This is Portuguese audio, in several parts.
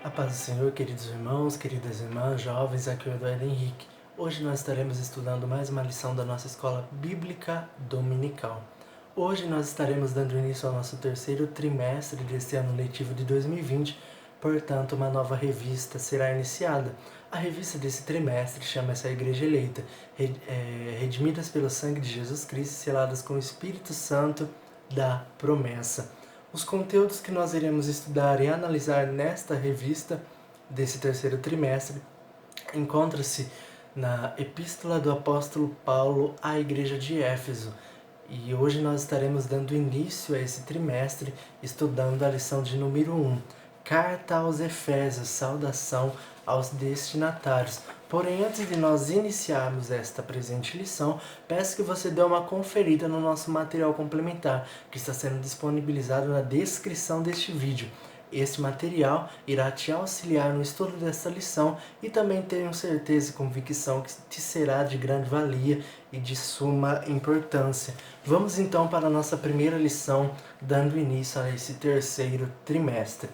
A paz do Senhor, queridos irmãos, queridas irmãs, jovens, aqui é o Eduardo Henrique. Hoje nós estaremos estudando mais uma lição da nossa escola bíblica dominical. Hoje nós estaremos dando início ao nosso terceiro trimestre deste ano letivo de 2020, portanto uma nova revista será iniciada. A revista desse trimestre chama-se A Igreja Eleita, redimidas pelo sangue de Jesus Cristo, seladas com o Espírito Santo da promessa. Os conteúdos que nós iremos estudar e analisar nesta revista desse terceiro trimestre encontra-se na Epístola do Apóstolo Paulo à Igreja de Éfeso. E hoje nós estaremos dando início a esse trimestre estudando a lição de número 1, Carta aos Efésios, saudação aos destinatários. Porém, antes de nós iniciarmos esta presente lição, peço que você dê uma conferida no nosso material complementar, que está sendo disponibilizado na descrição deste vídeo. Este material irá te auxiliar no estudo desta lição e também tenho certeza e convicção que te será de grande valia e de suma importância. Vamos então para a nossa primeira lição, dando início a esse terceiro trimestre.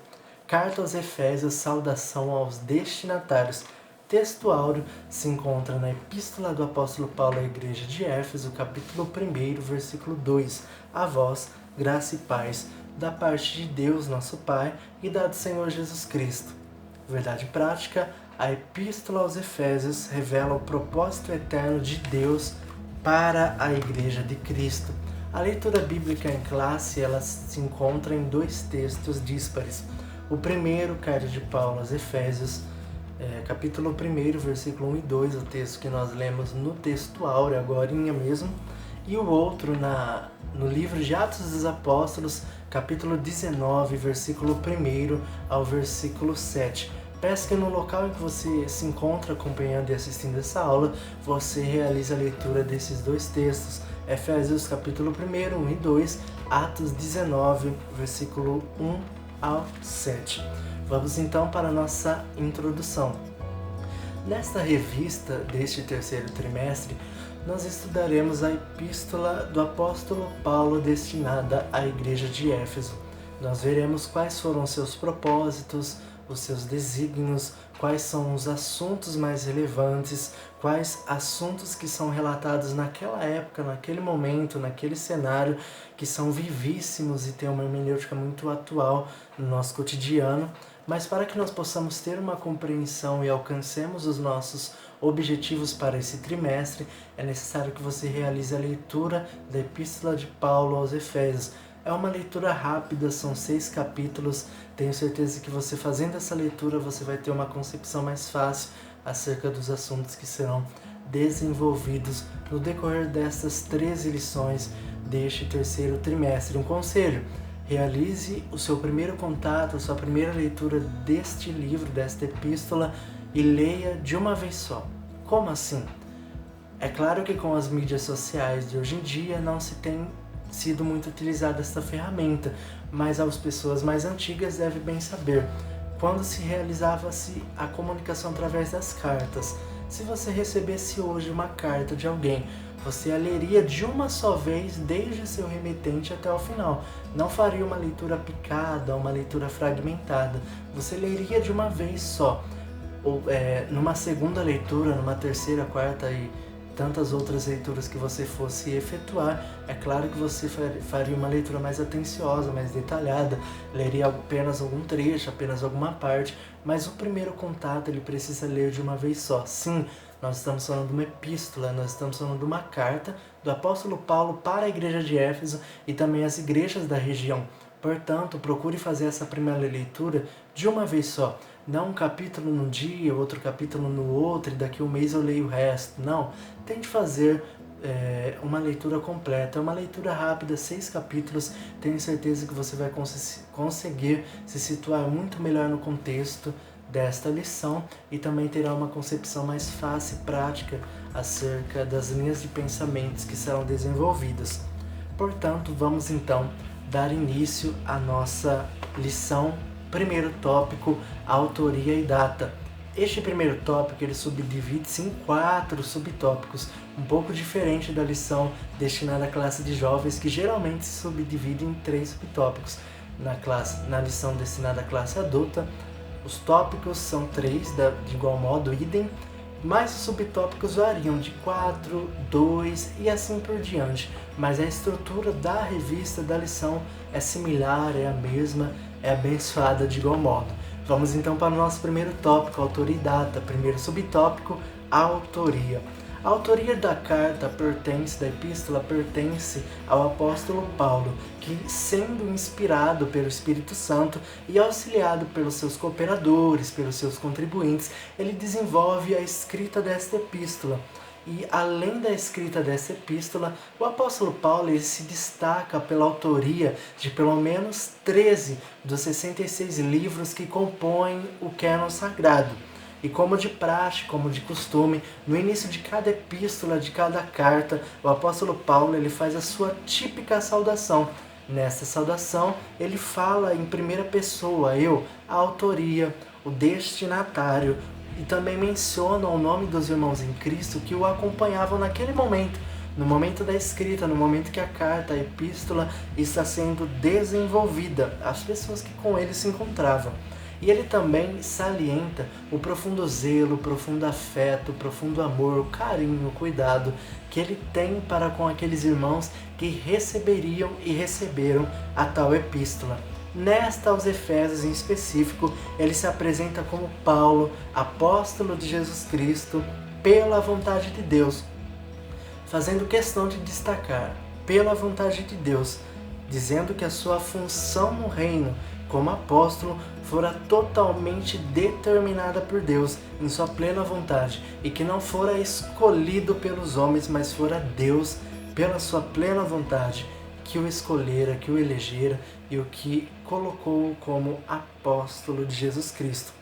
Carta aos Efésios, saudação aos destinatários. Texto áureo se encontra na Epístola do Apóstolo Paulo à Igreja de Éfeso, capítulo 1, versículo 2. A vós, graça e paz, da parte de Deus, nosso Pai, e da do Senhor Jesus Cristo. Verdade prática, a Epístola aos Efésios revela o propósito eterno de Deus para a Igreja de Cristo. A leitura bíblica em classe ela se encontra em dois textos díspares. O primeiro, carta de Paulo aos Efésios, capítulo 1, versículo 1 e 2, o texto que nós lemos no texto áureo, agorinha mesmo, e o outro no livro de Atos dos Apóstolos, capítulo 19, versículo 1 ao versículo 7. Peço que no local em que você se encontra acompanhando e assistindo essa aula, você realize a leitura desses dois textos, Efésios capítulo 1, 1 e 2, Atos 19, versículo 1 ao 7. Vamos então para a nossa introdução. Nesta revista deste terceiro trimestre, nós estudaremos a Epístola do Apóstolo Paulo destinada à Igreja de Éfeso. Nós veremos quais foram seus propósitos, os seus desígnios, quais são os assuntos mais relevantes, quais assuntos que são relatados naquela época, naquele momento, naquele cenário, que são vivíssimos e têm uma hermenêutica muito atual no nosso cotidiano. Mas para que nós possamos ter uma compreensão e alcancemos os nossos objetivos para esse trimestre, é necessário que você realize a leitura da Epístola de Paulo aos Efésios. É uma leitura rápida, são 6 capítulos. Tenho certeza que você fazendo essa leitura, você vai ter uma concepção mais fácil acerca dos assuntos que serão desenvolvidos no decorrer destas 13 lições deste terceiro trimestre. Um conselho: realize o seu primeiro contato, a sua primeira leitura deste livro, desta epístola, e leia de uma vez só. Como assim? É claro que com as mídias sociais de hoje em dia não se tem sido muito utilizada esta ferramenta, mas as pessoas mais antigas devem bem saber. Quando se realizava-se a comunicação através das cartas, se você recebesse hoje uma carta de alguém, você a leria de uma só vez, desde seu remetente até o final. Não faria uma leitura picada, uma leitura fragmentada. Você leria de uma vez só. Ou, numa segunda leitura, numa terceira, quarta e tantas outras leituras que você fosse efetuar, é claro que você faria uma leitura mais atenciosa, mais detalhada, leria apenas algum trecho, apenas alguma parte, mas o primeiro contato ele precisa ler de uma vez só. Sim, nós estamos falando de uma epístola, nós estamos falando de uma carta do apóstolo Paulo para a igreja de Éfeso e também as igrejas da região. Portanto, procure fazer essa primeira leitura de uma vez só. Não um capítulo num dia, outro capítulo no outro, e daqui a um mês eu leio o resto. Não, tente fazer uma leitura completa, uma leitura rápida, 6 capítulos. Tenho certeza que você vai conseguir se situar muito melhor no contexto desta lição e também terá uma concepção mais fácil e prática acerca das linhas de pensamentos que serão desenvolvidas. Portanto, vamos então dar início à nossa lição. Primeiro tópico, autoria e data. Este primeiro tópico ele subdivide-se em 4 subtópicos, um pouco diferente da lição destinada à classe de jovens, que geralmente se subdivide em 3 subtópicos. Na lição destinada à classe adulta, Os tópicos são 3, de igual modo, idem, mas os subtópicos variam de 4, 2 e assim por diante. Mas a estrutura da revista, da lição, é similar, é a mesma, é abençoada de igual modo. Vamos então para o nosso primeiro tópico, autoria e data. Primeiro subtópico, autoria. A autoria da carta da epístola pertence ao apóstolo Paulo, que, sendo inspirado pelo Espírito Santo e auxiliado pelos seus cooperadores, pelos seus contribuintes, ele desenvolve a escrita desta epístola. E, além da escrita dessa epístola, o apóstolo Paulo ele se destaca pela autoria de pelo menos 13 dos 66 livros que compõem o cânon sagrado. E como de praxe, como de costume, no início de cada epístola, de cada carta, o apóstolo Paulo ele faz a sua típica saudação. Nessa saudação, ele fala em primeira pessoa, eu, a autoria, o destinatário, e também menciona o nome dos irmãos em Cristo que o acompanhavam naquele momento, no momento da escrita, no momento que a carta, a epístola está sendo desenvolvida, as pessoas que com ele se encontravam. E ele também salienta o profundo zelo, o profundo afeto, o profundo amor, o carinho, o cuidado que ele tem para com aqueles irmãos que receberiam e receberam a tal epístola. Nesta, aos Efésios em específico, ele se apresenta como Paulo, apóstolo de Jesus Cristo, pela vontade de Deus, fazendo questão de destacar, pela vontade de Deus, dizendo que a sua função no reino como apóstolo fora totalmente determinada por Deus em sua plena vontade e que não fora escolhido pelos homens, mas fora Deus pela sua plena vontade que o escolhera, que o elegera e o que colocou como apóstolo de Jesus Cristo.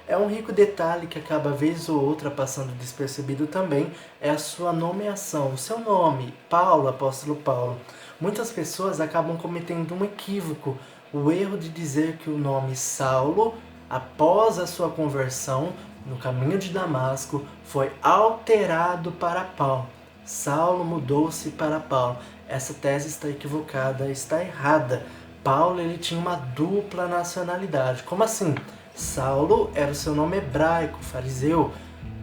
É um rico detalhe que acaba vez ou outra passando despercebido também, é a sua nomeação, o seu nome, Paulo, apóstolo Paulo. Muitas pessoas acabam cometendo um equívoco, o erro de dizer que o nome Saulo, após a sua conversão no caminho de Damasco, foi alterado para Paulo. Saulo mudou-se para Paulo. Essa tese está equivocada, está errada. Paulo ele tinha uma dupla nacionalidade. Como assim? Saulo era o seu nome hebraico, fariseu.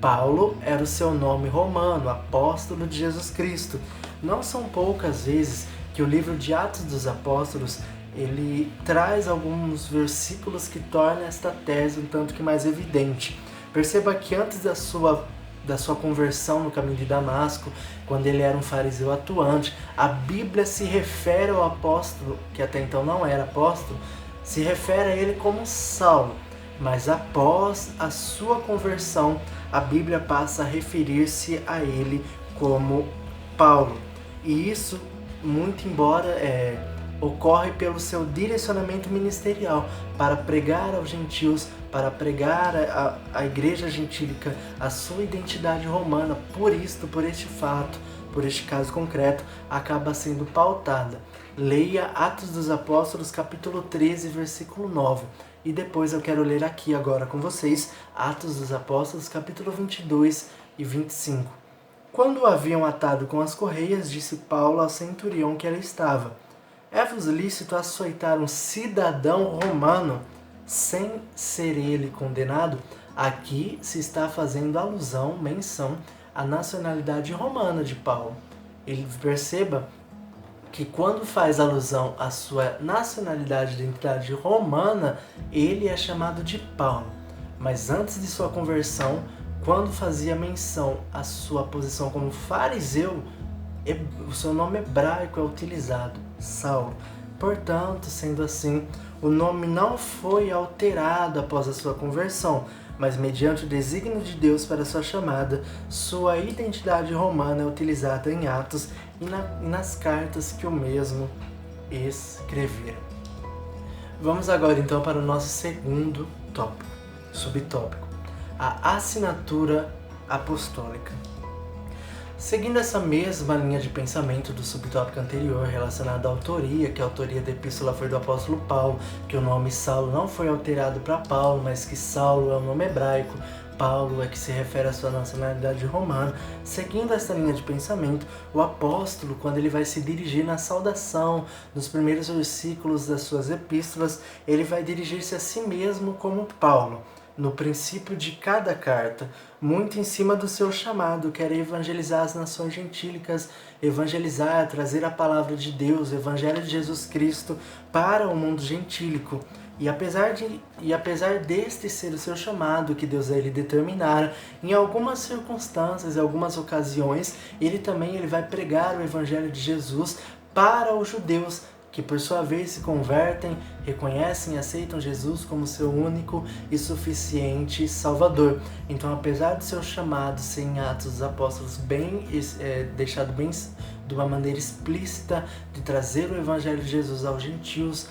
Paulo era o seu nome romano, apóstolo de Jesus Cristo. Não são poucas vezes que o livro de Atos dos Apóstolos ele traz alguns versículos que tornam esta tese um tanto que mais evidente. Perceba que antes da sua conversão no caminho de Damasco, quando ele era um fariseu atuante, a Bíblia se refere ao apóstolo, que até então não era apóstolo, se refere a ele como Saulo. Mas após a sua conversão, a Bíblia passa a referir-se a ele como Paulo. E isso, muito embora ocorre pelo seu direcionamento ministerial para pregar aos gentios, para pregar à igreja gentílica a sua identidade romana. Por este fato, por este caso concreto, acaba sendo pautada. Leia Atos dos Apóstolos, capítulo 13, versículo 9. E depois eu quero ler aqui agora com vocês Atos dos Apóstolos, capítulo 22 e 25. Quando o haviam atado com as correias, disse Paulo ao centurião que ali estava: é-vos lícito açoitar um cidadão romano sem ser ele condenado? Aqui se está fazendo menção à nacionalidade romana de Paulo. Ele perceba que quando faz alusão à sua nacionalidade e identidade romana, ele é chamado de Paulo. Mas antes de sua conversão, quando fazia menção à sua posição como fariseu, o seu nome hebraico é utilizado, Saulo. Portanto, sendo assim, o nome não foi alterado após a sua conversão, mas mediante o desígnio de Deus para sua chamada, sua identidade romana é utilizada em Atos e nas cartas que o mesmo escrevera. Vamos agora então para o nosso segundo subtópico, a assinatura apostólica. Seguindo essa mesma linha de pensamento do subtópico anterior relacionado à autoria, que a autoria da epístola foi do apóstolo Paulo, que o nome Saulo não foi alterado para Paulo, mas que Saulo é o nome hebraico, Paulo é que se refere à sua nacionalidade romana. Seguindo essa linha de pensamento, o apóstolo, quando ele vai se dirigir na saudação, nos primeiros versículos das suas epístolas, ele vai dirigir-se a si mesmo como Paulo, no princípio de cada carta, muito em cima do seu chamado, que era evangelizar as nações gentílicas, evangelizar, trazer a palavra de Deus, o evangelho de Jesus Cristo para o mundo gentílico. E apesar deste ser o seu chamado, que Deus a ele determinara, em algumas circunstâncias, em algumas ocasiões, ele vai pregar o evangelho de Jesus para os judeus, que por sua vez se convertem, reconhecem e aceitam Jesus como seu único e suficiente Salvador. Então, apesar do seu chamado ser em Atos dos Apóstolos deixado bem de uma maneira explícita de trazer o Evangelho de Jesus aos gentios,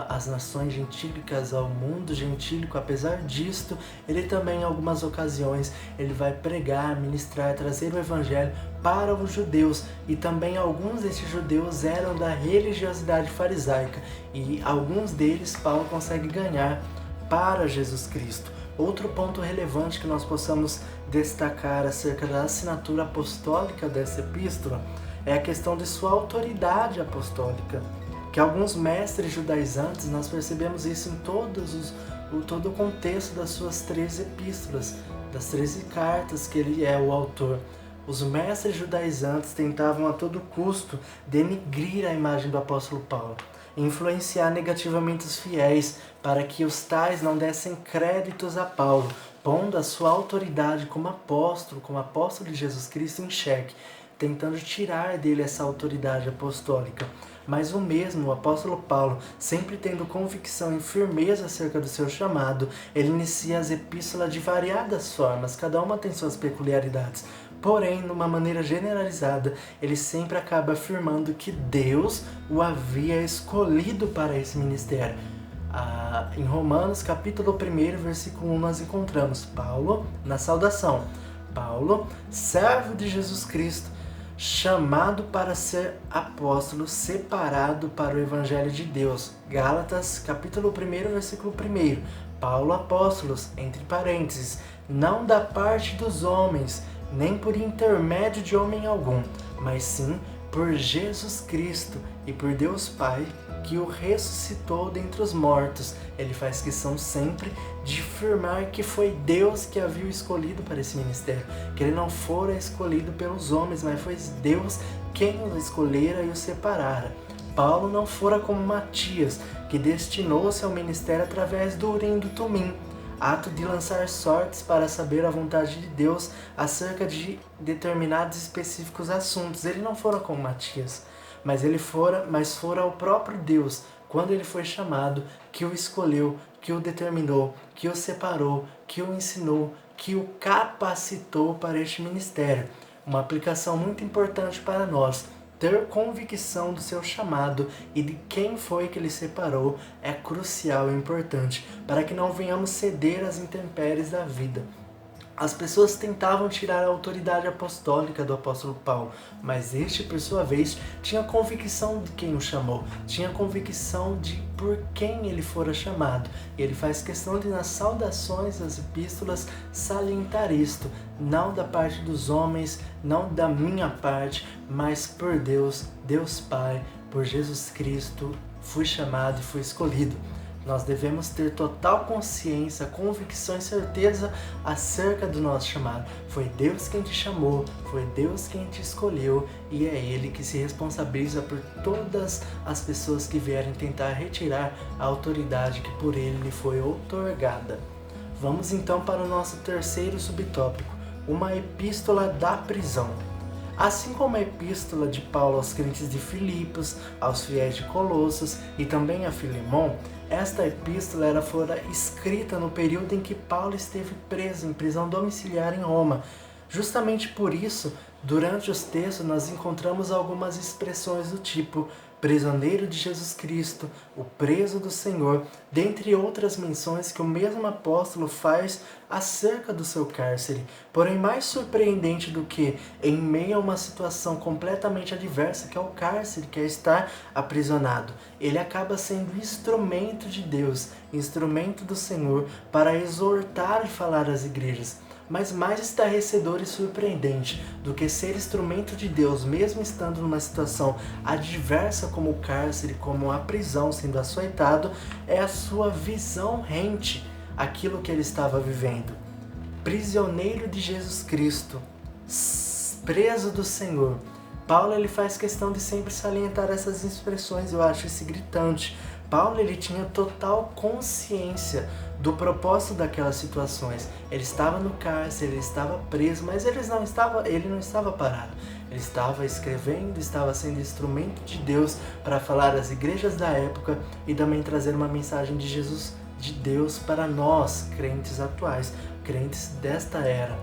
às nações gentílicas, ao mundo gentílico, apesar disto, ele também em algumas ocasiões ele vai pregar, ministrar, trazer o Evangelho para os judeus, e também alguns desses judeus eram da religiosidade farisaica, e alguns deles Paulo consegue ganhar para Jesus Cristo. Outro ponto relevante que nós possamos destacar acerca da assinatura apostólica dessa epístola é a questão de sua autoridade apostólica, que alguns mestres judaizantes, nós percebemos isso em todo o contexto das suas 13 epístolas, das 13 cartas que ele é o autor. Os mestres judaizantes tentavam a todo custo denigrir a imagem do apóstolo Paulo, influenciar negativamente os fiéis para que os tais não dessem créditos a Paulo, pondo a sua autoridade como apóstolo de Jesus Cristo em xeque, tentando tirar dele essa autoridade apostólica. Mas o apóstolo Paulo, sempre tendo convicção e firmeza acerca do seu chamado, ele inicia as epístolas de variadas formas, cada uma tem suas peculiaridades. Porém, numa maneira generalizada, ele sempre acaba afirmando que Deus o havia escolhido para esse ministério. Em Romanos, capítulo 1, versículo 1, nós encontramos Paulo, na saudação, Paulo, servo de Jesus Cristo, chamado para ser apóstolo, separado para o Evangelho de Deus. Gálatas, capítulo 1, versículo 1. Paulo, apóstolos, entre parênteses, não da parte dos homens, nem por intermédio de homem algum, mas sim por Jesus Cristo e por Deus Pai, que o ressuscitou dentre os mortos. Ele faz questão sempre de afirmar que foi Deus que havia escolhido para esse ministério, que ele não fora escolhido pelos homens, mas foi Deus quem o escolhera e o separara. Paulo não fora como Matias, que destinou-se ao ministério através do Urim e do Tumim, ato de lançar sortes para saber a vontade de Deus acerca de determinados específicos assuntos. Ele não fora como Matias, mas fora o próprio Deus, quando ele foi chamado, que o escolheu, que o determinou, que o separou, que o ensinou, que o capacitou para este ministério. Uma aplicação muito importante para nós. Ter convicção do seu chamado e de quem foi que ele separou é crucial e importante para que não venhamos ceder às intempéries da vida. As pessoas tentavam tirar a autoridade apostólica do apóstolo Paulo, mas este, por sua vez, tinha convicção de quem o chamou, tinha convicção de por quem ele fora chamado. E ele faz questão de, nas saudações das epístolas, salientar isto, não da parte dos homens, não da minha parte, mas por Deus, Deus Pai, por Jesus Cristo, fui chamado e fui escolhido. Nós devemos ter total consciência, convicção e certeza acerca do nosso chamado. Foi Deus quem te chamou, foi Deus quem te escolheu e é Ele que se responsabiliza por todas as pessoas que vierem tentar retirar a autoridade que por Ele lhe foi outorgada. Vamos então para o nosso terceiro subtópico, uma epístola da prisão. Assim como a epístola de Paulo aos crentes de Filipos, aos fiéis de Colossos e também a Filemon, esta epístola fora escrita no período em que Paulo esteve preso em prisão domiciliar em Roma. Justamente por isso, durante os textos nós encontramos algumas expressões do tipo prisioneiro de Jesus Cristo, o preso do Senhor, dentre outras menções que o mesmo apóstolo faz acerca do seu cárcere, Porém, mais surpreendente do que em meio a uma situação completamente adversa, que é o cárcere, que é estar aprisionado, ele acaba sendo instrumento de Deus, instrumento do Senhor para exortar e falar às igrejas. Mas mais estarrecedor e surpreendente do que ser instrumento de Deus, mesmo estando numa situação adversa como o cárcere, como a prisão, sendo açoitado, é a sua visão rente àquilo que ele estava vivendo. Prisioneiro de Jesus Cristo, preso do Senhor. Paulo ele faz questão de sempre salientar essas expressões, eu acho isso gritante. Paulo ele tinha total consciência do propósito daquelas situações. Ele estava no cárcere, ele estava preso, mas ele não estava parado. Ele estava escrevendo, estava sendo instrumento de Deus para falar às igrejas da época e também trazer uma mensagem de Jesus, de Deus para nós, crentes atuais, crentes desta era.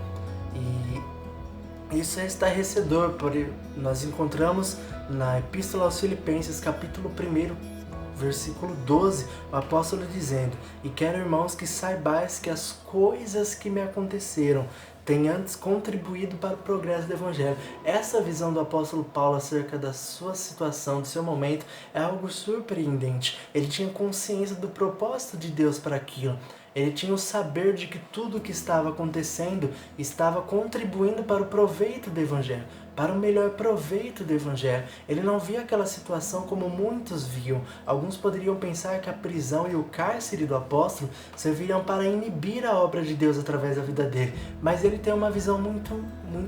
E isso é estarrecedor, porque nós encontramos na Epístola aos Filipenses, capítulo 1, versículo 12, o apóstolo dizendo: E quero, irmãos, que saibais que as coisas que me aconteceram têm antes contribuído para o progresso do Evangelho. Essa visão do apóstolo Paulo acerca da sua situação, do seu momento, é algo surpreendente. Ele tinha consciência do propósito de Deus para aquilo. Ele tinha o saber de que tudo o que estava acontecendo estava contribuindo para o proveito do Evangelho, para o melhor proveito do Evangelho. Ele não via aquela situação como muitos viam. Alguns poderiam pensar que a prisão e o cárcere do apóstolo serviriam para inibir a obra de Deus através da vida dele. Mas ele tem uma visão muito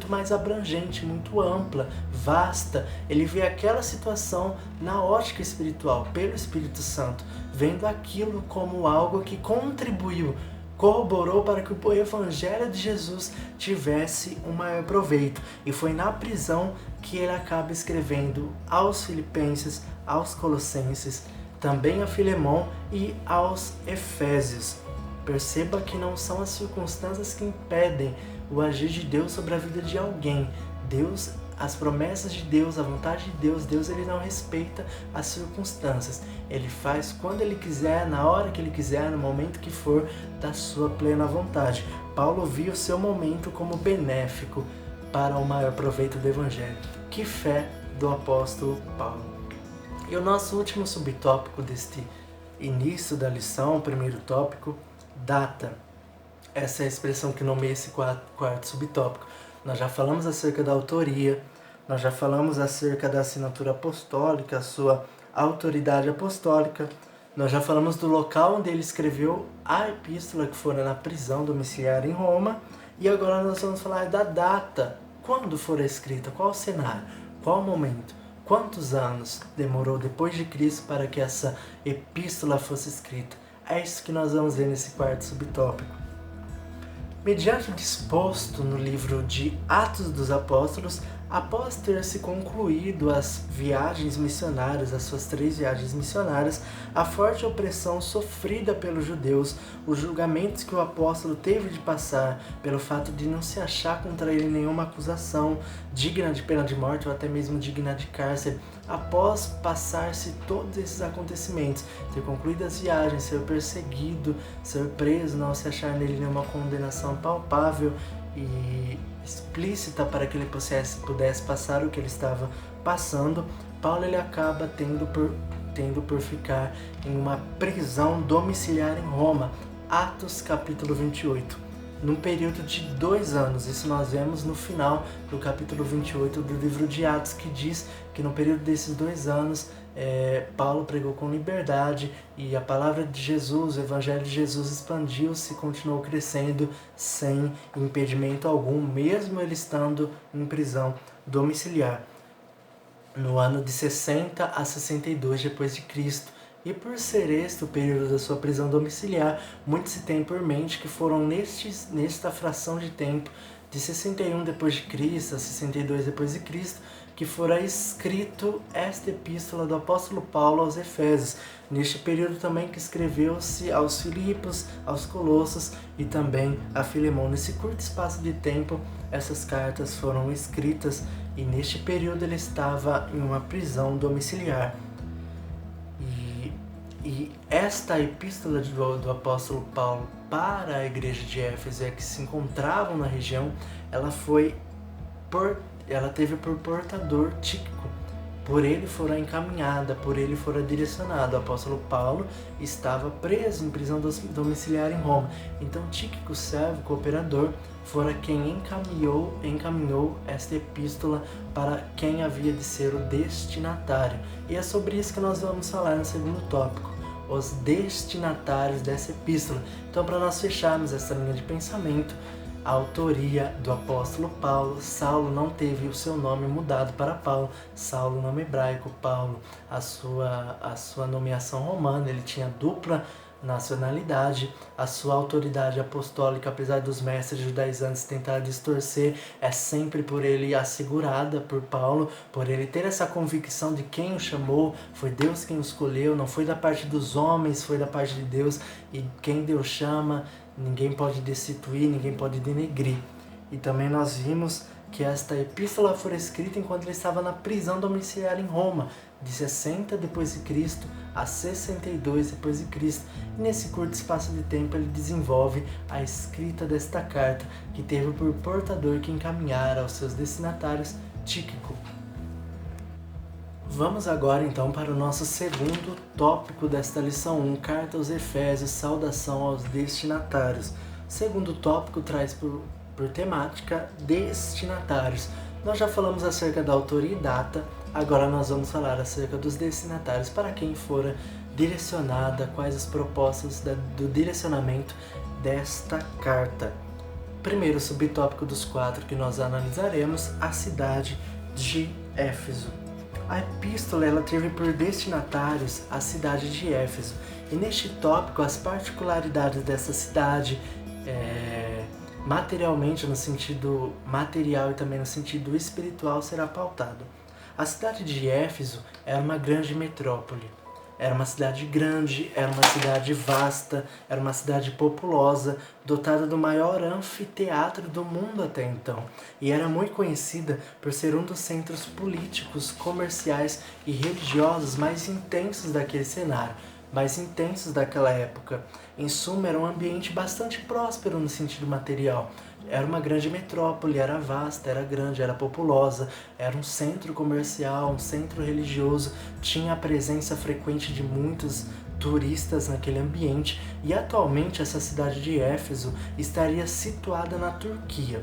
mais abrangente, muito ampla, vasta. Ele vê aquela situação na ótica espiritual, pelo Espírito Santo, vendo aquilo como algo que contribuiu, corroborou para que o Evangelho de Jesus tivesse um maior proveito. E foi na prisão que ele acaba escrevendo aos Filipenses, aos Colossenses, também a Filemão e aos Efésios. Perceba que não são as circunstâncias que impedem o agir de Deus sobre a vida de alguém. Deus, as promessas de Deus, a vontade de Deus ele não respeita as circunstâncias. Ele faz quando ele quiser, na hora que ele quiser, no momento que for da sua plena vontade. Paulo viu o seu momento como benéfico para o maior proveito do Evangelho. Que fé do apóstolo Paulo. E o nosso último subtópico deste início da lição, o primeiro tópico, data. Essa é a expressão que nomeia esse quarto subtópico. Nós já falamos acerca da autoria, nós já falamos acerca da assinatura apostólica, a sua autoridade apostólica, nós já falamos do local onde ele escreveu a epístola, que fora na prisão domiciliar em Roma, e agora nós vamos falar da data, quando fora escrita, qual o cenário, qual o momento, quantos anos demorou depois de Cristo para que essa epístola fosse escrita. É isso que nós vamos ver nesse quarto subtópico. Mediante o disposto no livro de Atos dos Apóstolos, após ter se concluído as viagens missionárias, as suas 3 viagens missionárias, a forte opressão sofrida pelos judeus, os julgamentos que o apóstolo teve de passar pelo fato de não se achar contra ele nenhuma acusação digna de pena de morte ou até mesmo digna de cárcere, após passar-se todos esses acontecimentos, ter concluído as viagens, ser perseguido, ser preso, não se achar nele nenhuma condenação palpável e explícita para que ele pudesse passar o que ele estava passando, Paulo ele acaba tendo por ficar em uma prisão domiciliar em Roma. Atos capítulo 28. Num período de 2 anos, isso nós vemos no final do capítulo 28 do livro de Atos, que diz que no período desses 2 anos, Paulo pregou com liberdade e a palavra de Jesus, o Evangelho de Jesus expandiu-se e continuou crescendo sem impedimento algum, mesmo ele estando em prisão domiciliar, no ano de 60 a 62 depois de Cristo. E por ser este o período da sua prisão domiciliar, muito se tem por mente que foram nesta fração de tempo de 61 depois de Cristo a 62 depois de Cristo que fora escrito esta epístola do apóstolo Paulo aos Efésios. Neste período também que escreveu-se aos Filipos, aos Colossos e também a Filemão. Nesse curto espaço de tempo, essas cartas foram escritas e neste período ele estava em uma prisão domiciliar. E esta epístola do apóstolo Paulo para a igreja de Éfeso, que se encontravam na região, ela teve por portador Tíquico. Por ele fora encaminhada, por ele fora direcionada. O apóstolo Paulo estava preso em prisão domiciliar em Roma. Então Tíquico, servo, cooperador, fora quem encaminhou esta epístola para quem havia de ser o destinatário. E é sobre isso que nós vamos falar no segundo tópico, os destinatários dessa epístola. Então, para nós fecharmos essa linha de pensamento, a autoria do apóstolo Paulo, Saulo não teve o seu nome mudado para Paulo, Saulo, nome hebraico, Paulo, a sua nomeação romana, ele tinha dupla nacionalidade, a sua autoridade apostólica, apesar dos mestres judaizantes tentar distorcer, é sempre por ele assegurada por Paulo, por ele ter essa convicção de quem o chamou, foi Deus quem o escolheu, não foi da parte dos homens, foi da parte de Deus, e quem Deus chama, ninguém pode destituir, ninguém pode denegrir. E também nós vimos que esta epístola foi escrita enquanto ele estava na prisão domiciliar em Roma, de 60 depois de Cristo a 62 depois de Cristo. E nesse curto espaço de tempo ele desenvolve a escrita desta carta, que teve por portador que encaminhara aos seus destinatários Tíquico. Vamos agora então para o nosso segundo tópico desta lição 1, Carta aos Efésios, saudação aos destinatários. O segundo tópico traz por temática destinatários. Nós já falamos acerca da autoria e data, agora nós vamos falar acerca dos destinatários, para quem fora direcionada, quais as propostas do direcionamento desta carta. Primeiro subtópico dos 4 que nós analisaremos, a cidade de Éfeso. A epístola ela teve por destinatários a cidade de Éfeso. E neste tópico, as particularidades dessa cidade, materialmente, no sentido material e também no sentido espiritual, será pautado. A cidade de Éfeso era uma grande metrópole. Era uma cidade grande, era uma cidade vasta, era uma cidade populosa, dotada do maior anfiteatro do mundo até então. E era muito conhecida por ser um dos centros políticos, comerciais e religiosos mais intensos daquele cenário, mais intensos daquela época. Em suma, era um ambiente bastante próspero no sentido material. Era uma grande metrópole, era vasta, era grande, era populosa, era um centro comercial, um centro religioso, tinha a presença frequente de muitos turistas naquele ambiente, e atualmente essa cidade de Éfeso estaria situada na Turquia.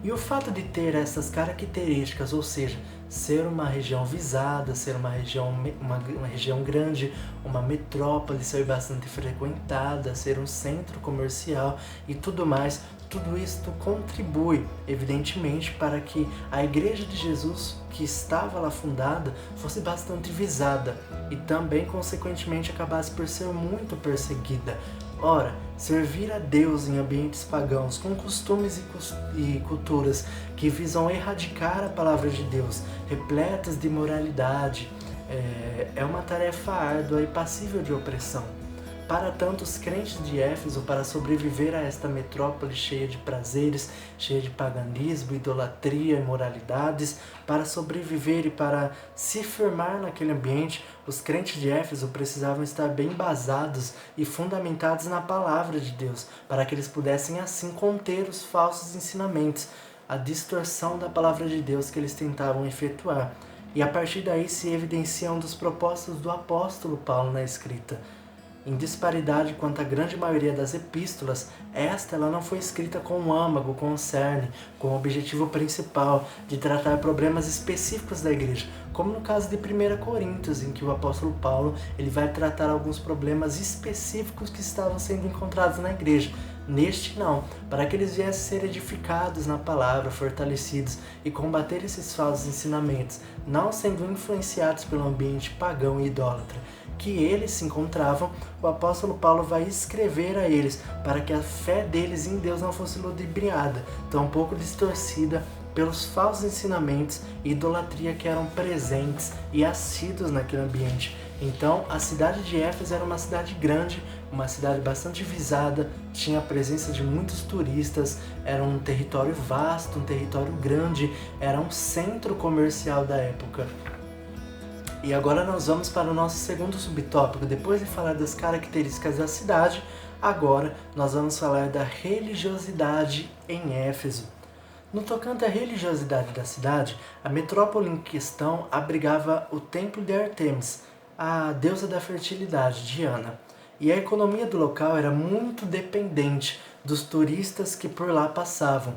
E o fato de ter essas características, ou seja, ser uma região visada, ser uma região grande, uma metrópole, ser bastante frequentada, ser um centro comercial e tudo mais, tudo isso contribui, evidentemente, para que a Igreja de Jesus, que estava lá fundada, fosse bastante visada e também, consequentemente, acabasse por ser muito perseguida. Ora, servir a Deus em ambientes pagãos, com costumes e culturas que visam erradicar a palavra de Deus, repletas de imoralidade, é uma tarefa árdua e passível de opressão. Para tanto, os crentes de Éfeso, para sobreviver a esta metrópole cheia de prazeres, cheia de paganismo, idolatria, imoralidades, para sobreviver e para se firmar naquele ambiente, os crentes de Éfeso precisavam estar bem embasados e fundamentados na palavra de Deus, para que eles pudessem assim conter os falsos ensinamentos, a distorção da palavra de Deus que eles tentavam efetuar. E a partir daí se evidencia um dos propósitos do apóstolo Paulo na escrita. Em disparidade quanto à grande maioria das epístolas, ela não foi escrita com âmago, com cerne, com o objetivo principal de tratar problemas específicos da igreja, como no caso de 1 Coríntios, em que o apóstolo Paulo ele vai tratar alguns problemas específicos que estavam sendo encontrados na igreja. Neste não, para que eles viessem ser edificados na palavra, fortalecidos e combater esses falsos ensinamentos, não sendo influenciados pelo ambiente pagão e idólatra que eles se encontravam, o apóstolo Paulo vai escrever a eles para que a fé deles em Deus não fosse ludibriada, tampouco distorcida pelos falsos ensinamentos e idolatria que eram presentes e assíduos naquele ambiente. Então, a cidade de Éfeso era uma cidade grande, uma cidade bastante visada, tinha a presença de muitos turistas, era um território vasto, um território grande, era um centro comercial da época. E agora nós vamos para o nosso segundo subtópico. Depois de falar das características da cidade, agora nós vamos falar da religiosidade em Éfeso. No tocante à religiosidade da cidade, a metrópole em questão abrigava o templo de Ártemis, a deusa da fertilidade, Diana. E a economia do local era muito dependente dos turistas que por lá passavam.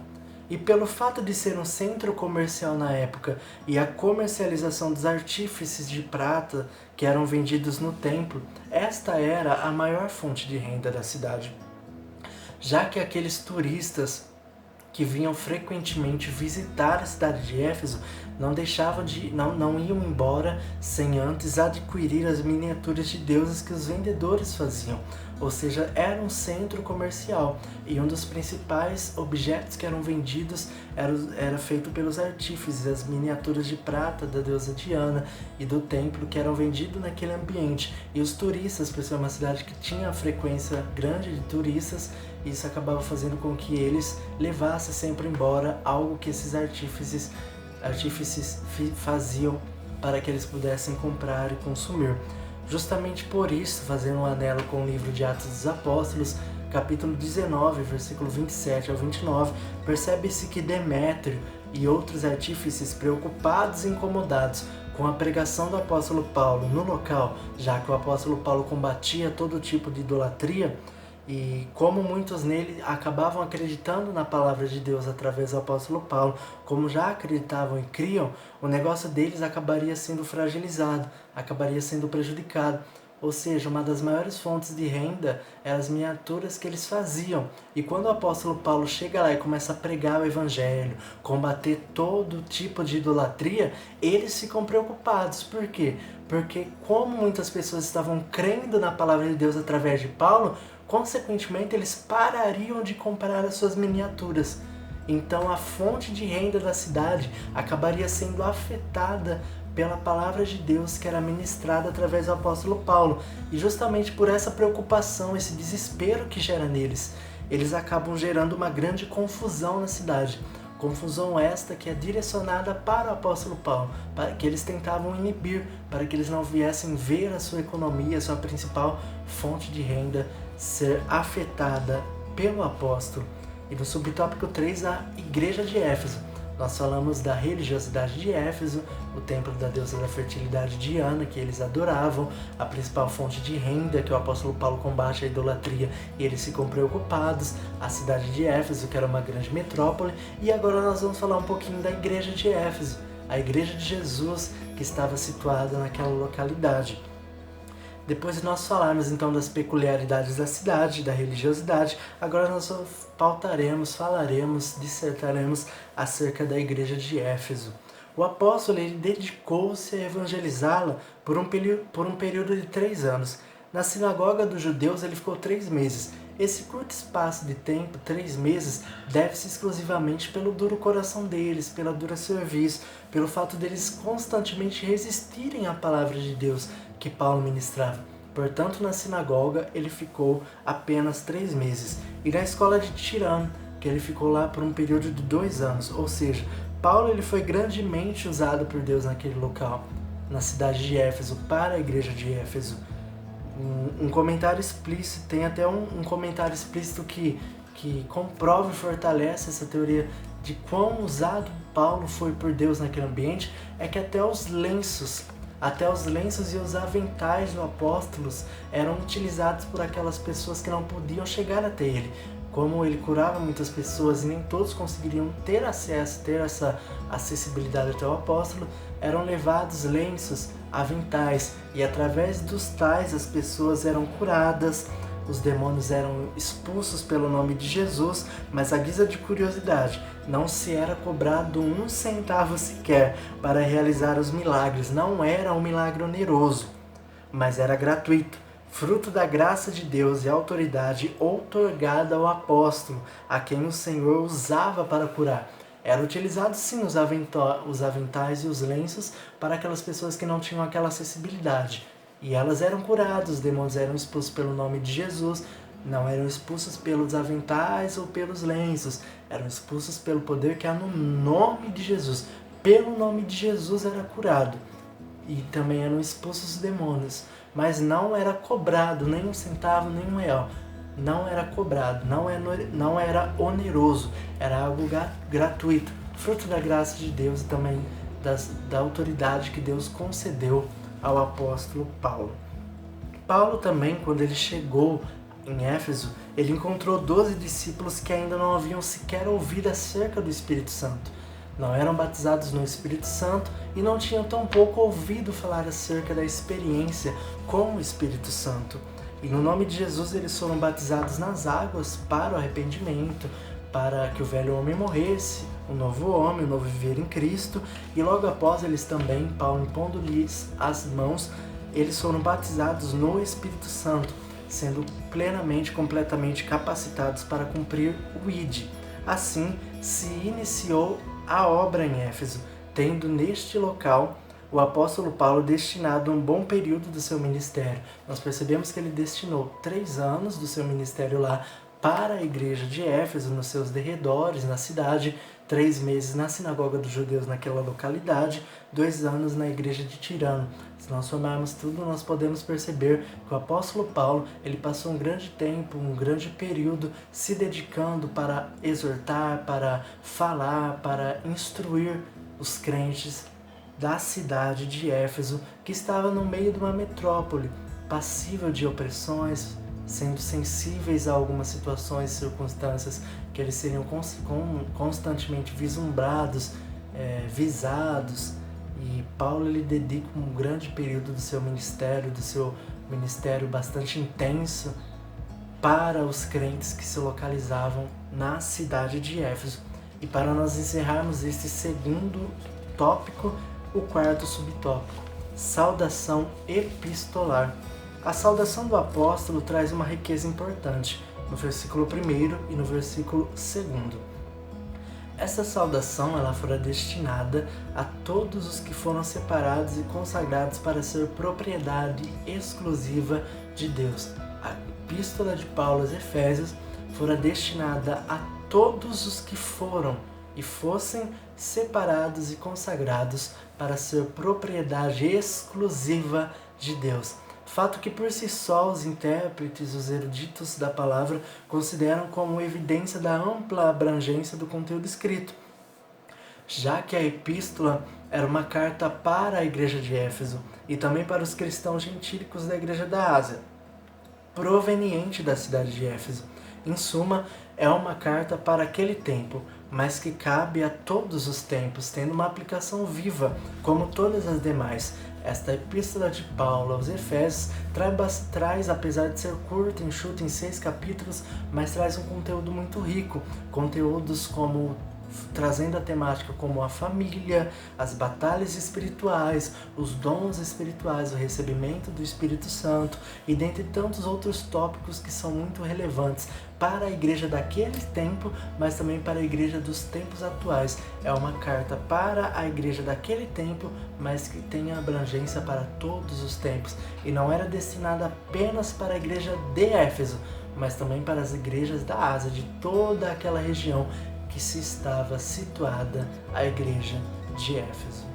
E pelo fato de ser um centro comercial na época e a comercialização dos artífices de prata que eram vendidos no templo, esta era a maior fonte de renda da cidade. Já que aqueles turistas que vinham frequentemente visitar a cidade de Éfeso não iam embora sem antes adquirir as miniaturas de deuses que os vendedores faziam. Ou seja, era um centro comercial e um dos principais objetos que eram vendidos era feito pelos artífices, as miniaturas de prata da deusa Diana e do templo que eram vendidos naquele ambiente. E os turistas, por ser uma cidade que tinha frequência grande de turistas, isso acabava fazendo com que eles levassem sempre embora algo que esses artífices faziam para que eles pudessem comprar e consumir. Justamente por isso, fazendo um anelo com o livro de Atos dos Apóstolos, capítulo 19, versículo 27 ao 29, percebe-se que Demétrio e outros artífices preocupados e incomodados com a pregação do apóstolo Paulo no local, já que o apóstolo Paulo combatia todo tipo de idolatria, e como muitos nele acabavam acreditando na palavra de Deus através do apóstolo Paulo, como já acreditavam e criam, o negócio deles acabaria sendo fragilizado, acabaria sendo prejudicado. Ou seja, uma das maiores fontes de renda eram as miniaturas que eles faziam. E quando o apóstolo Paulo chega lá e começa a pregar o evangelho, combater todo tipo de idolatria, eles ficam preocupados. Por quê? Porque como muitas pessoas estavam crendo na palavra de Deus através de Paulo, consequentemente eles parariam de comprar as suas miniaturas. Então a fonte de renda da cidade acabaria sendo afetada pela palavra de Deus que era ministrada através do apóstolo Paulo. E justamente por essa preocupação, esse desespero que gera neles, eles acabam gerando uma grande confusão na cidade. Confusão esta que é direcionada para o apóstolo Paulo, para que eles tentavam inibir, para que eles não viessem ver a sua economia, a sua principal fonte de renda, ser afetada pelo apóstolo. E no subtópico 3, a igreja de Éfeso. Nós falamos da religiosidade de Éfeso, o templo da deusa da fertilidade Diana, que eles adoravam, a principal fonte de renda que o apóstolo Paulo combate a idolatria e eles ficam preocupados, a cidade de Éfeso, que era uma grande metrópole, e agora nós vamos falar um pouquinho da igreja de Éfeso, a igreja de Jesus, que estava situada naquela localidade. Depois de nós falarmos então das peculiaridades da cidade, da religiosidade, agora nós falaremos, dissertaremos acerca da igreja de Éfeso. O apóstolo ele dedicou-se a evangelizá-la por um período de 3 anos. Na sinagoga dos judeus ele ficou 3 meses. Esse curto espaço de tempo, 3 meses, deve-se exclusivamente pelo duro coração deles, pela dura serviço, pelo fato deles constantemente resistirem à palavra de Deus que Paulo ministrava. Portanto, na sinagoga ele ficou apenas 3 meses. E na escola de Tirano, que ele ficou lá por um período de 2 anos. Ou seja, Paulo ele foi grandemente usado por Deus naquele local, na cidade de Éfeso, para a igreja de Éfeso. Um comentário explícito, tem até um comentário explícito que comprova e fortalece essa teoria de quão usado Paulo foi por Deus naquele ambiente, é que até os lenços e os aventais dos apóstolos eram utilizados por aquelas pessoas que não podiam chegar até ele. Como ele curava muitas pessoas e nem todos conseguiriam ter acesso, ter essa acessibilidade até o apóstolo, eram levados lenços, aventais, e através dos tais as pessoas eram curadas, os demônios eram expulsos pelo nome de Jesus, mas à guisa de curiosidade, não se era cobrado 1 centavo sequer para realizar os milagres, não era um milagre oneroso, mas era gratuito, fruto da graça de Deus e autoridade outorgada ao apóstolo, a quem o Senhor usava para curar. Era utilizado sim os aventais e os lenços para aquelas pessoas que não tinham aquela acessibilidade. E elas eram curadas, os demônios eram expulsos pelo nome de Jesus, não eram expulsos pelos aventais ou pelos lenços, eram expulsos pelo poder que há no nome de Jesus. Pelo nome de Jesus era curado. e também eram expulsos os demônios, mas não era cobrado nem um centavo, nem um real. Não era cobrado, não era oneroso, era algo gratuito, fruto da graça de Deus e também da autoridade que Deus concedeu ao apóstolo Paulo. Paulo também, quando ele chegou em Éfeso, ele encontrou 12 discípulos que ainda não haviam sequer ouvido acerca do Espírito Santo. Não eram batizados no Espírito Santo e não tinham tampouco ouvido falar acerca da experiência com o Espírito Santo. E no nome de Jesus eles foram batizados nas águas para o arrependimento, para que o velho homem morresse, o novo homem, o novo viver em Cristo. E logo após eles também, Paulo impondo-lhes as mãos, eles foram batizados no Espírito Santo, sendo plenamente, completamente capacitados para cumprir o ID. Assim se iniciou a obra em Éfeso, tendo neste local o apóstolo Paulo destinado um bom período do seu ministério. Nós percebemos que ele destinou 3 anos do seu ministério lá para a igreja de Éfeso, nos seus derredores, na cidade, 3 meses na sinagoga dos judeus naquela localidade, 2 anos na igreja de Tirano. Se nós somarmos tudo, nós podemos perceber que o apóstolo Paulo ele passou um grande tempo, um grande período se dedicando para exortar, para falar, para instruir os crentes da cidade de Éfeso, que estava no meio de uma metrópole, passível de opressões, sendo sensíveis a algumas situações e circunstâncias que eles seriam constantemente vislumbrados, visados. E Paulo ele dedica um grande período do seu ministério bastante intenso para os crentes que se localizavam na cidade de Éfeso. E para nós encerrarmos este segundo tópico, o quarto subtópico, saudação epistolar. A saudação do apóstolo traz uma riqueza importante no versículo 1 e no versículo 2. Essa saudação ela fora destinada a todos os que foram separados e consagrados para ser propriedade exclusiva de Deus. A epístola de Paulo aos Efésios fora destinada a todos os que foram e fossem separados e consagrados para ser propriedade exclusiva de Deus. Fato que por si só os intérpretes, os eruditos da palavra, consideram como evidência da ampla abrangência do conteúdo escrito, já que a epístola era uma carta para a igreja de Éfeso e também para os cristãos gentílicos da igreja da Ásia, proveniente da cidade de Éfeso. Em suma, é uma carta para aquele tempo, mas que cabe a todos os tempos, tendo uma aplicação viva, como todas as demais. Esta epístola de Paulo aos Efésios traz, apesar de ser curta, enxuta em 6 capítulos, mas traz um conteúdo muito rico, conteúdos como trazendo a temática como a família, as batalhas espirituais, os dons espirituais, o recebimento do Espírito Santo e dentre tantos outros tópicos que são muito relevantes para a igreja daquele tempo, mas também para a igreja dos tempos atuais. É uma carta para a igreja daquele tempo, mas que tem abrangência para todos os tempos e não era destinada apenas para a igreja de Éfeso, mas também para as igrejas da Ásia, de toda aquela região que se estava situada a igreja de Éfeso.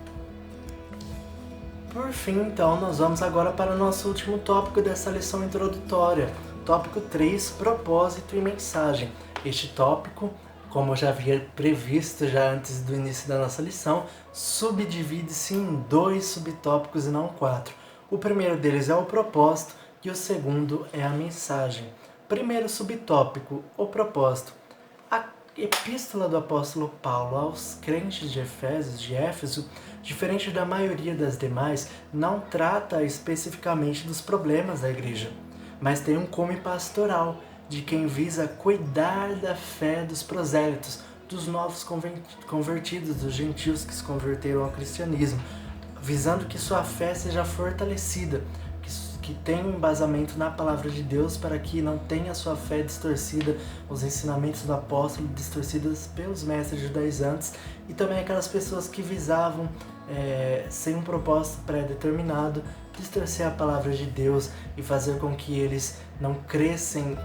Por fim, então, nós vamos agora para o nosso último tópico dessa lição introdutória, tópico 3, propósito e mensagem. Este tópico, como eu já havia previsto já antes do início da nossa lição, subdivide-se em 2 subtópicos e não 4. O primeiro deles é o propósito e o segundo é a mensagem. Primeiro subtópico, o propósito. A epístola do apóstolo Paulo aos crentes de Éfeso, diferente da maioria das demais, não trata especificamente dos problemas da igreja, mas tem um cume pastoral de quem visa cuidar da fé dos prosélitos, dos novos convertidos, dos gentios que se converteram ao cristianismo, visando que sua fé seja fortalecida, que tenha um embasamento na palavra de Deus para que não tenha sua fé distorcida, os ensinamentos do apóstolo distorcidos pelos mestres judaizantes e também aquelas pessoas que visavam, sem um propósito pré-determinado, distorcer a palavra de Deus e fazer com que eles não crescem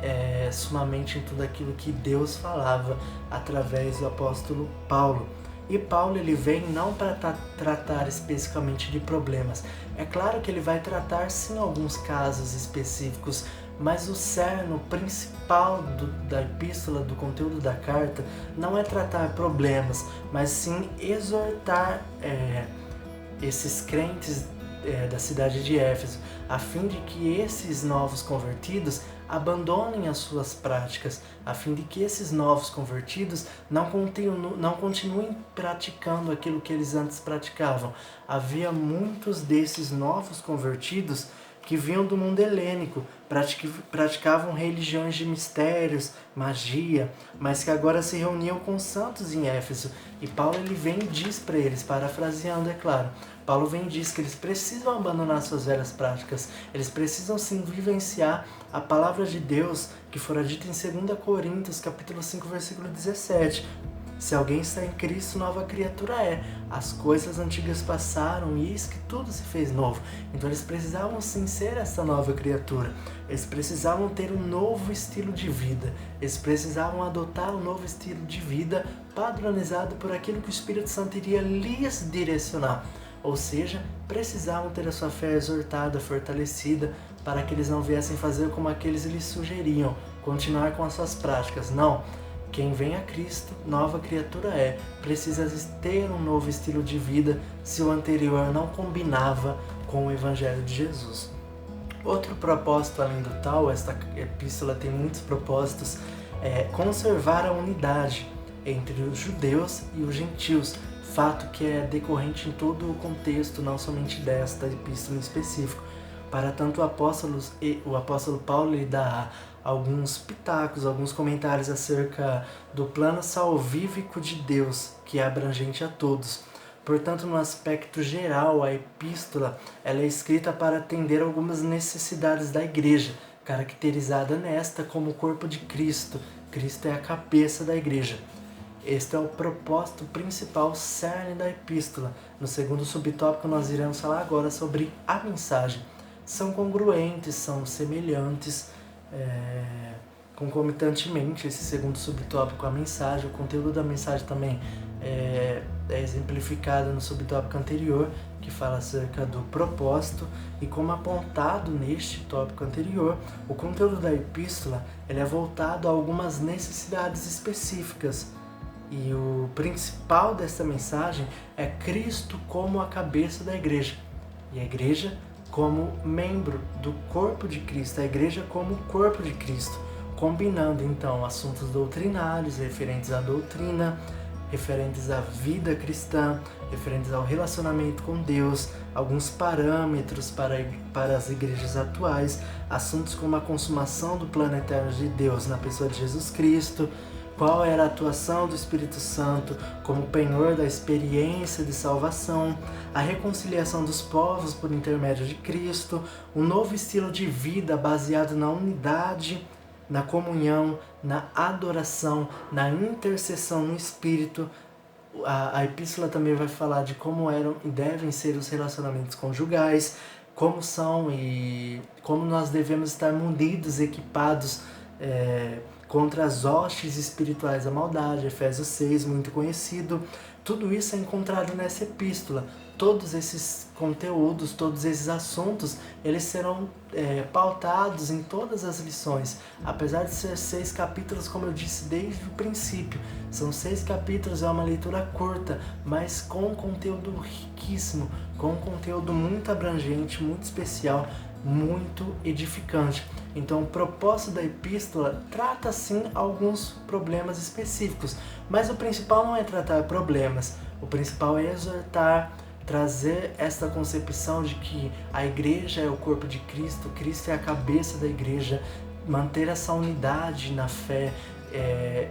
sumamente em tudo aquilo que Deus falava através do apóstolo Paulo. E Paulo ele vem não para tratar especificamente de problemas. É claro que ele vai tratar sim alguns casos específicos, mas o cerne, o principal da epístola, do conteúdo da carta, não é tratar problemas, mas sim exortar esses crentes da cidade de Éfeso, a fim de que esses novos convertidos abandonem as suas práticas, a fim de que esses novos convertidos não continuem praticando aquilo que eles antes praticavam. Havia muitos desses novos convertidos que vinham do mundo helênico, praticavam religiões de mistérios, magia, mas que agora se reuniam com santos em Éfeso. E Paulo ele vem e diz para eles, parafraseando, é claro, Paulo vem e diz que eles precisam abandonar suas velhas práticas, eles precisam sim vivenciar a palavra de Deus que fora dita em 2 Coríntios, capítulo 5, versículo 17. Se alguém está em Cristo, nova criatura é. As coisas antigas passaram e eis que tudo se fez novo. Então eles precisavam sim ser essa nova criatura. Eles precisavam ter um novo estilo de vida. Eles precisavam adotar um novo estilo de vida padronizado por aquilo que o Espírito Santo iria lhes direcionar. Ou seja, precisavam ter a sua fé exortada, fortalecida, para que eles não viessem fazer como aqueles lhes sugeriam, continuar com as suas práticas. Não. Quem vem a Cristo, nova criatura é. Precisa ter um novo estilo de vida se o anterior não combinava com o Evangelho de Jesus. Outro propósito além do tal, esta epístola tem muitos propósitos, é conservar a unidade entre os judeus e os gentios, fato que é decorrente em todo o contexto, não somente desta epístola em específico. Para tanto o apóstolo Paulo lhe dá alguns pitacos, alguns comentários acerca do plano salvífico de Deus, que é abrangente a todos. Portanto, no aspecto geral, a epístola ela é escrita para atender algumas necessidades da igreja, caracterizada nesta como o corpo de Cristo. Cristo é a cabeça da igreja. Este é o propósito principal, cerne da epístola. No segundo subtópico, nós iremos falar agora sobre a mensagem. São congruentes, são semelhantes, concomitantemente, esse segundo subtópico, a mensagem, o conteúdo da mensagem também é exemplificado no subtópico anterior, que fala acerca do propósito, e como apontado neste tópico anterior, o conteúdo da epístola ele é voltado a algumas necessidades específicas, e o principal dessa mensagem é Cristo como a cabeça da igreja, e a igreja como membro do corpo de Cristo, a igreja como corpo de Cristo, combinando então assuntos doutrinários referentes à doutrina, referentes à vida cristã, referentes ao relacionamento com Deus, alguns parâmetros para as igrejas atuais, assuntos como a consumação do plano eterno de Deus na pessoa de Jesus Cristo, qual era a atuação do Espírito Santo como penhor da experiência de salvação, a reconciliação dos povos por intermédio de Cristo, um novo estilo de vida baseado na unidade, na comunhão, na adoração, na intercessão no Espírito. A epístola também vai falar de como eram e devem ser os relacionamentos conjugais, como são e como nós devemos estar munidos, equipados contra as hostes espirituais da maldade, Efésios 6, muito conhecido. Tudo isso é encontrado nessa epístola. Todos esses conteúdos, todos esses assuntos, eles serão pautados em todas as lições. Apesar de ser 6 capítulos, como eu disse desde o princípio, são 6 capítulos, é uma leitura curta, mas com um conteúdo riquíssimo, com um conteúdo muito abrangente, muito especial, muito edificante. Então, o propósito da epístola trata sim alguns problemas específicos, mas o principal não é tratar problemas, o principal é exortar, trazer esta concepção de que a igreja é o corpo de Cristo, Cristo é a cabeça da igreja, manter essa unidade na fé,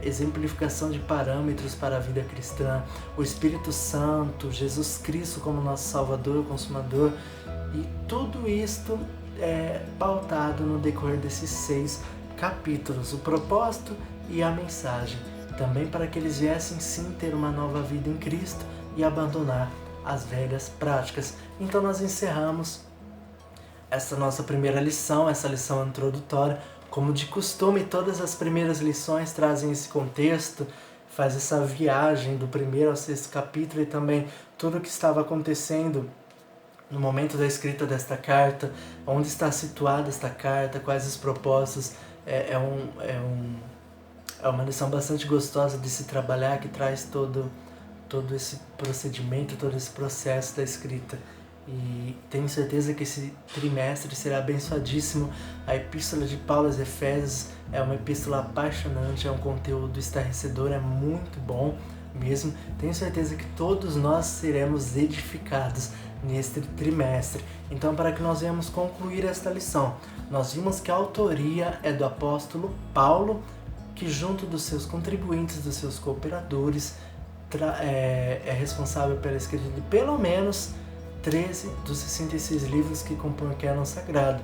exemplificação de parâmetros para a vida cristã, o Espírito Santo, Jesus Cristo como nosso Salvador, Consumador, e tudo isto é pautado no decorrer desses 6 capítulos, o propósito e a mensagem, também para que eles viessem sim ter uma nova vida em Cristo e abandonar as velhas práticas. Então nós encerramos essa nossa primeira lição, essa lição introdutória. Como de costume, todas as primeiras lições trazem esse contexto, faz essa viagem do 1º ao 6º capítulo e também tudo o que estava acontecendo no momento da escrita desta carta, onde está situada esta carta, quais os propósitos. É uma lição bastante gostosa de se trabalhar, que traz todo esse procedimento, todo esse processo da escrita. E tenho certeza que esse trimestre será abençoadíssimo. A Epístola de Paulo aos Efésios é uma epístola apaixonante, é um conteúdo estarrecedor, é muito bom mesmo. Tenho certeza que todos nós seremos edificados neste trimestre. Então, para que nós venhamos concluir esta lição, nós vimos que a autoria é do apóstolo Paulo, que junto dos seus contribuintes, dos seus cooperadores, é responsável pela escrita de pelo menos 13 dos 66 livros que compõem o cânon sagrado.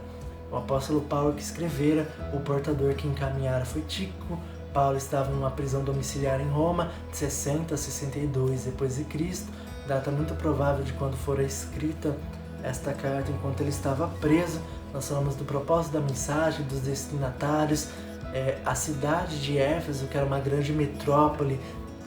O apóstolo Paulo que escrevera, o portador que encaminhara foi Tico. Paulo estava numa prisão domiciliar em Roma, de 60 a 62 depois de Cristo, data muito provável de quando fora escrita esta carta enquanto ele estava preso. Nós falamos do propósito da mensagem, dos destinatários, a cidade de Éfeso, que era uma grande metrópole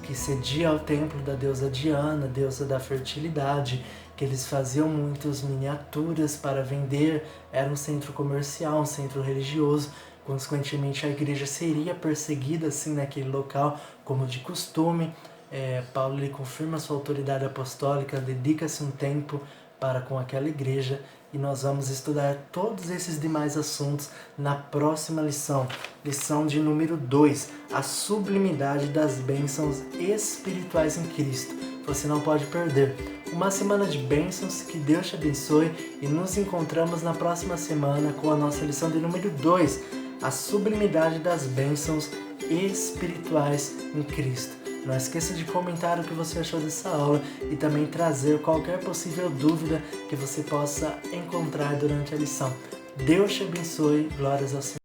que cedia ao templo da deusa Diana, deusa da fertilidade, que eles faziam muitas miniaturas para vender, era um centro comercial, um centro religioso. Consequentemente, a igreja seria perseguida assim naquele local, como de costume. Paulo lhe confirma sua autoridade apostólica, dedica-se um tempo para com aquela igreja, e nós vamos estudar todos esses demais assuntos na próxima lição, lição de número 2, a sublimidade das bênçãos espirituais em Cristo. Você não pode perder. Uma semana de bênçãos, que Deus te abençoe, e nos encontramos na próxima semana com a nossa lição de número 2, a sublimidade das bênçãos espirituais em Cristo. Não esqueça de comentar o que você achou dessa aula e também trazer qualquer possível dúvida que você possa encontrar durante a lição. Deus te abençoe, glórias ao Senhor.